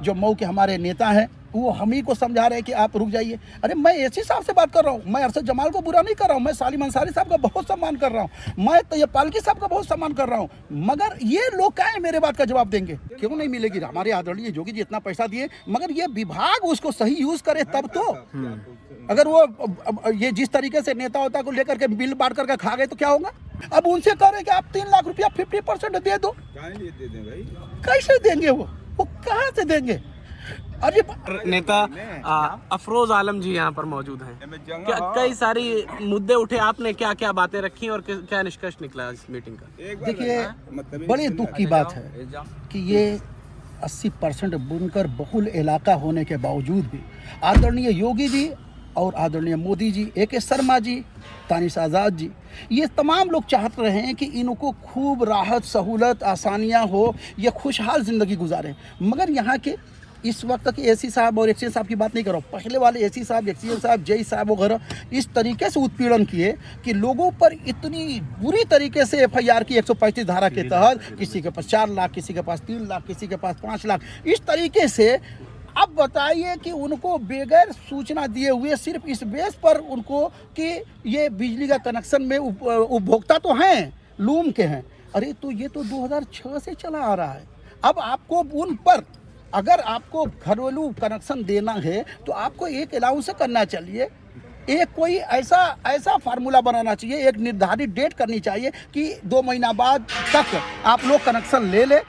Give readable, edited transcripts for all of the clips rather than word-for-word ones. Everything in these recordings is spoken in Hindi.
जो मऊ के हमारे नेता हैं वो हम ही को समझा रहे हैं कि आप रुक जाइए। अरे मैं एसी साहब से बात कर रहा हूँ, मैं अरशद जमाल को बुरा नहीं कर रहा हूँ, मैं सालिम अंसारी साहब का बहुत सम्मान कर रहा हूँ, मैं तैयब पालकी साहब का बहुत सम्मान कर रहा हूँ, मगर ये लोग क्या है मेरे बात का जवाब देंगे? क्यों नहीं मिलेगी? हमारे आदरणीय योगी जी इतना पैसा दिए, मगर ये विभाग उसको सही यूज करे तब तो। अगर वो ये जिस तरीके से नेता होता को लेकर के बिल बांट करके खा गए तो क्या होगा? अब उनसे कह रहे कि आप 3 लाख रुपया 50% दे दो। कैसे देंगे? वो कहाँ से देंगे? अरे नेता अफरोज आलम जी यहाँ पर मौजूद हैं। कई सारी मुद्दे उठे, आपने क्या क्या बातें रखी और क्या निष्कर्ष निकला इस मीटिंग का? देखिए, बड़े दुख की बात है कि ये 80% बुनकर बहुल इलाका होने के बावजूद भी आदरणीय योगी जी और आदरणीय मोदी जी, AK शर्मा जी, तानिश आज़ाद जी, ये तमाम लोग चाहते रहे हैं कि इनको खूब राहत सहूलत आसानियाँ हो, ये खुशहाल ज़िंदगी गुजारें। मगर यहाँ के इस वक्त तक AC साहब और एक्सीएन साहब की बात नहीं करो, पहले वाले AC साहब, एक्सीएन साहब, जय साहब वगैरह इस तरीके से उत्पीड़न किए कि लोगों पर इतनी बुरी तरीके से FIR की 135 धारा के तहत, किसी के पास 4 लाख, किसी के पास 3 लाख, किसी के पास 5 लाख, इस तरीके से। अब बताइए कि उनको बगैर सूचना दिए हुए सिर्फ इस बेस पर उनको कि ये बिजली का कनेक्शन में उपभोक्ता तो हैं, लूम के हैं। अरे तो ये तो 2006 से चला आ रहा है। अब आपको उन पर अगर आपको घरेलू कनेक्शन देना है तो आपको एक अलाउंस करना चाहिए, एक कोई ऐसा फार्मूला बनाना चाहिए, एक निर्धारित डेट करनी चाहिए कि 2 महीना बाद तक आप लोग कनेक्शन ले लें,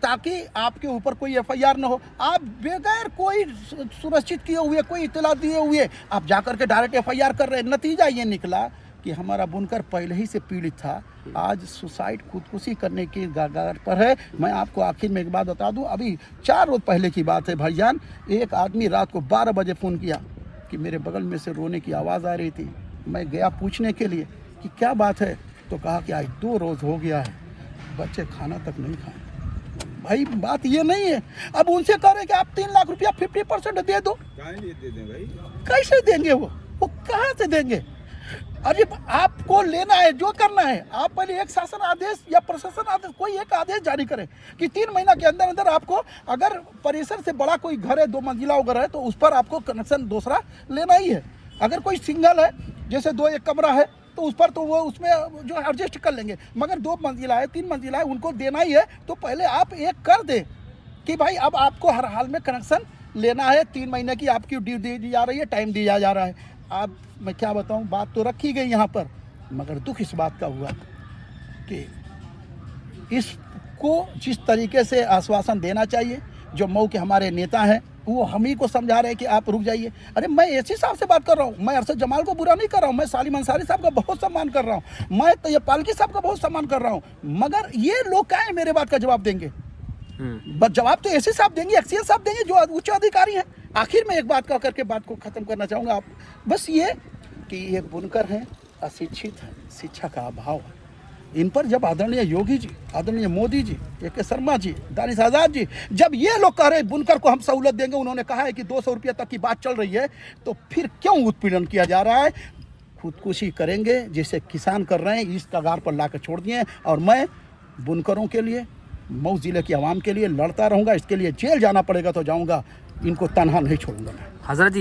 ताकि आपके ऊपर कोई FIR न हो। आप बगैर कोई सुनिश्चित किए हुए, कोई इतला दिए हुए आप जाकर के डायरेक्ट FIR कर रहे हैं। नतीजा ये निकला कि हमारा बुनकर पहले ही से पीड़ित था, आज सुसाइड, खुदकुशी करने की गागार पर है। मैं आपको आखिर में एक बात बता दूं, अभी 4 रोज पहले की बात है भाईजान, एक आदमी रात को 12 बजे फ़ोन किया कि मेरे बगल में से रोने की आवाज़ आ रही थी। मैं गया पूछने के लिए कि क्या बात है, तो कहा कि आज 2 रोज़ हो गया है, बच्चे खाना तक नहीं खाए। भाई बात ये नहीं है। अब उनसे कह रहे कि आप 3 लाख रुपया 50% दे दो। कैसे देंगे? वो कहाँ से देंगे? अरे आपको लेना है, जो करना है, आप पहले एक शासन आदेश या प्रशासन आदेश, कोई एक आदेश जारी करें कि 3 महीना के अंदर अंदर आपको, अगर परिसर से बड़ा कोई घर है, 2 मंजिला वगैरह है, तो उस पर आपको कनेक्शन दूसरा लेना ही है। अगर कोई सिंगल है, जैसे 2-1 कमरा है, तो उस पर तो वो उसमें जो एडजस्ट कर लेंगे, मगर 2 मंजिला है, 3 मंजिला है, उनको देना ही है। तो पहले आप एक कर दें कि भाई अब आपको हर हाल में कनेक्शन लेना है, 3 महीने की आपकी ड्यू दी जा रही है, टाइम दिया जा रहा है। अब मैं क्या बताऊं, बात तो रखी गई यहाँ पर, मगर दुख इस बात का हुआ कि इसको जिस तरीके से आश्वासन देना चाहिए, जो मऊ के हमारे नेता हैं वो हम ही को समझा रहे हैं कि आप रुक जाइए। अरे मैं AC साहब से बात कर रहा हूँ, मैं अरशद जमाल को बुरा नहीं कर रहा हूँ, मैं सालिम अंसारी साहब का बहुत सम्मान कर रहा हूँ, मैं तैयब पालकी साहब का बहुत सम्मान कर रहा हूँ, मगर ये लोग क्या है मेरे बात का जवाब देंगे? बस जवाब तो AC साहब देंगे, एक्सीएन साहब देंगे, जो उच्च अधिकारी हैं। आखिर में एक बात कह करके बात को ख़त्म करना चाहूँगा, आप बस ये कि ये बुनकर हैं, अशिक्षित हैं, शिक्षा का अभाव है। इन पर जब आदरणीय योगी जी, आदरणीय मोदी जी, AK शर्मा जी, तानिश आज़ाद जी, जब ये लोग कह रहे हैं बुनकर को हम सहूलत देंगे, उन्होंने कहा है कि 200 रुपये तक की बात चल रही है, तो फिर क्यों उत्पीड़न किया जा रहा है? खुदकुशी करेंगे जैसे किसान कर रहे हैं, इस कगार पर ला कर छोड़ दिए। और मैं बुनकरों के लिए, मऊ ज़िले की आवाम के लिए लड़ता रहूँगा। इसके लिए जेल जाना पड़ेगा तो जाऊँगा, इनको तनहा नहीं छोड़ूंगा मैं। हजरत जी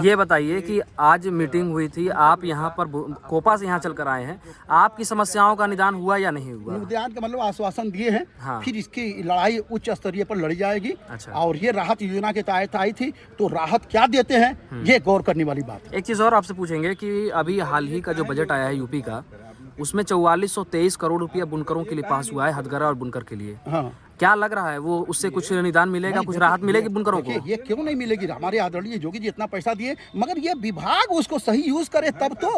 ये बताइए कि आज मीटिंग हुई थी, आप यहाँ पर कोपा से यहाँ चल कर आए हैं, आपकी समस्याओं का निदान हुआ या नहीं हुआ? निदान का मतलब आश्वासन दिए हैं। हाँ। फिर इसकी लड़ाई उच्च स्तरीय पर लड़ी जाएगी। अच्छा। और ये राहत योजना के तहत आई थी, तो राहत क्या देते हैं ये गौर करने वाली बात है। एक चीज़ और आपसे पूछेंगे कि अभी हाल ही का जो बजट आया है यूपी का, उसमें 4423 करोड़ रुपया बुनकरों के लिए पास हुआ है, हथकरघा और बुनकर के लिए। हाँ, क्या लग रहा है वो उससे कुछ निदान मिलेगा, कुछ राहत मिलेगी बुनकरों को? ये क्यों नहीं मिलेगी? हमारे आदरणीय योगी जी इतना पैसा दिए, मगर ये विभाग उसको सही यूज करे तब तो।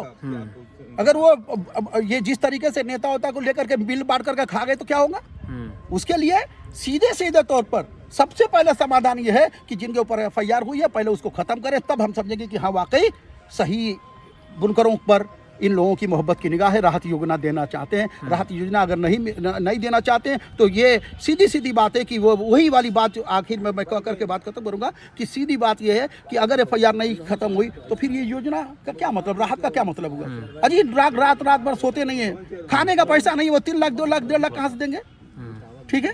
अगर वो ये जिस तरीके से नेता होता को लेकर के बिल बांट करके खा गए तो क्या होगा? उसके लिए सीधे तौर पर सबसे पहले समाधान ये है कि जिनके ऊपर FIR हुई है पहले उसको खत्म करें, तब हम समझेंगे कि हाँ वाकई सही बुनकरों पर इन लोगों की मोहब्बत की निगाह है, राहत योजना देना चाहते हैं। राहत योजना अगर नहीं देना चाहते हैं तो ये सीधी बात है कि वो वही वाली बात आखिर में मैं कह करके बात खत्म करूँगा कि सीधी बात ये है कि अगर FIR नहीं खत्म हुई तो फिर ये योजना का क्या मतलब, राहत का क्या मतलब हुआ? अजी रात भर सोते नहीं है, खाने का पैसा नहीं, वो 3 लाख 2 लाख 1.5 लाख कहाँ से देंगे? ठीक है।